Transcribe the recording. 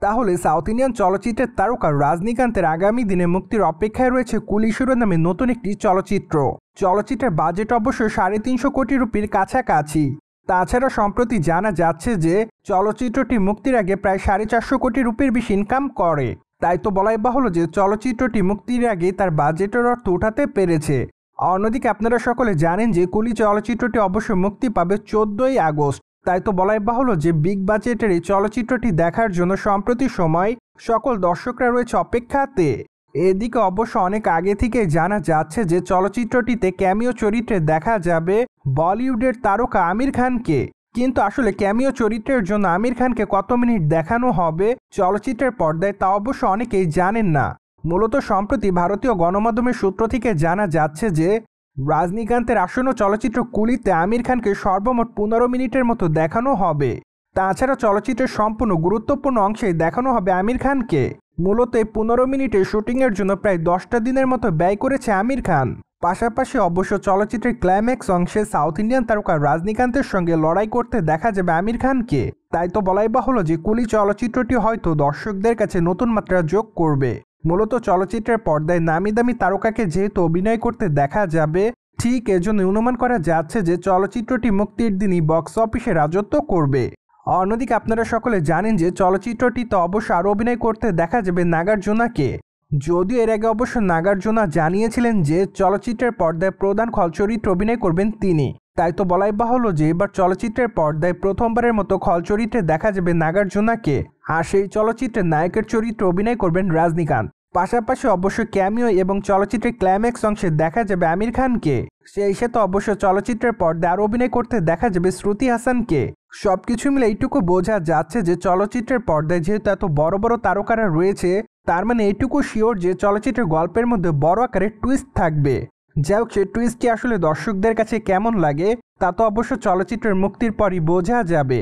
তাহলে south Indian চলচ্চিত্রের তারকা রজনীকান্তের আগামী দিনে মুক্তির অপেক্ষায় রয়েছে কুলি সুরে নামে নতুন একটি চলচ্চিত্র। চলচ্চিত্রের বাজেট অবশ্য 350 কোটি রুপির কাছাকাছি। তাছাড়া সম্প্রতি জানা যাচ্ছে যে চলচ্চিত্রটি মুক্তির আগে প্রায় 450 কোটি রুপির বেশি ইনকাম করে। তাই তো বলাই বাহুল্য যে চলচ্চিত্রটি মুক্তির আগে তার বাজেটের অর্থ উঠাতে পেরেছে। অন্যদিকে আপনারা সকলে জানেন যে কুলি চলচ্চিত্রটি অবশ্য মুক্তি পাবে 14ই আগস্ট। তাই তো বলাই বাহুল্য যে বিগ বাজেটের এই চলচ্চিত্রটি দেখার জন্য সম্প্রতি সময় সকল দর্শকরা রয়েছে অপেক্ষাতে। এদিকে অবশ্য অনেক আগে থেকে জানা যাচ্ছে যে চলচ্চিত্রটিতে ক্যামিও চরিত্রে দেখা যাবে বলিউডের তারকা আমির খানকে। কিন্তু আসলে ক্যামিও চরিত্রের জন্য আমির খানকে কত মিনিট দেখানো হবে চলচ্চিত্রের পর্দায় তা অবশ্য অনেকেই জানেন না। মূলত সম্প্রতি ভারতীয় গণমাধ্যমের সূত্র থেকে জানা যাচ্ছে যে রজনীকান্তের আসন্ন চলচ্চিত্র কুলিতে আমির খানকে সর্বমোট 15 মিনিটের মতো দেখানো হবে। তাছাড়া চলচ্চিত্রের সম্পূর্ণ গুরুত্বপূর্ণ অংশেই দেখানো হবে আমির খানকে। মূলত এই 15 মিনিটের শুটিংয়ের জন্য প্রায় 10টা দিনের মতো ব্যয় করেছে আমির খান। পাশাপাশি অবশ্য চলচ্চিত্রের ক্লাইম্যাক্স অংশে সাউথ ইন্ডিয়ান তারকা রজনীকান্তের সঙ্গে লড়াই করতে দেখা যাবে আমির খানকে। তাই তো বলাই বাহুল্য যে কুলি চলচ্চিত্রটি হয়তো দর্শকদের কাছে নতুন মাত্রা যোগ করবে। মূলত চলচ্চিত্রের পর্দায় নামি দামি তারকাকে যেহেতু অভিনয় করতে দেখা যাবে, ঠিক এজন্য অনুমান করা যাচ্ছে যে চলচ্চিত্রটি মুক্তির দিনই বক্স অফিসে রাজত্ব করবে। অন্যদিকে আপনারা সকলে জানেন যে চলচ্চিত্রটিতে অবশ্য আরও অভিনয় করতে দেখা যাবে নাগার্জুনাকে। যদিও এর আগে অবশ্য নাগার্জুনা জানিয়েছিলেন যে চলচ্চিত্রের পর্দায় প্রধান খল চরিত্রে অভিনয় করবেন তিনি। তাই তো বলাই বাহুল্য যে এবার চলচ্চিত্রের পর্দায় প্রথমবারের মতো খল চরিত্রে দেখা যাবে নাগার্জুনাকে। আর সেই চলচ্চিত্রের নায়কের চরিত্রে অভিনয় করবেন রজনীকান্ত। পাশাপাশি অবশ্য ক্যামিও এবং চলচ্চিত্রের ক্লাইম্যাক্স অংশে দেখা যাবে আমির খানকে। সেই সাথে অবশ্য চলচ্চিত্রের পর্দায় আরও অভিনয় করতে দেখা যাবে শ্রুতি হাসানকে। সবকিছু মিলে এইটুকু বোঝা যাচ্ছে যে চলচ্চিত্রের পর্দায় যেহেতু এত বড় বড় তারকারা রয়েছে, তার মানে এইটুকু শিওর যে চলচ্চিত্রের গল্পের মধ্যে বড় আকারে টুইস্ট থাকবে। যাই হোক, সেই টুইস্টটি আসলে দর্শকদের কাছে কেমন লাগে তা তো অবশ্য চলচ্চিত্রের মুক্তির পরই বোঝা যাবে।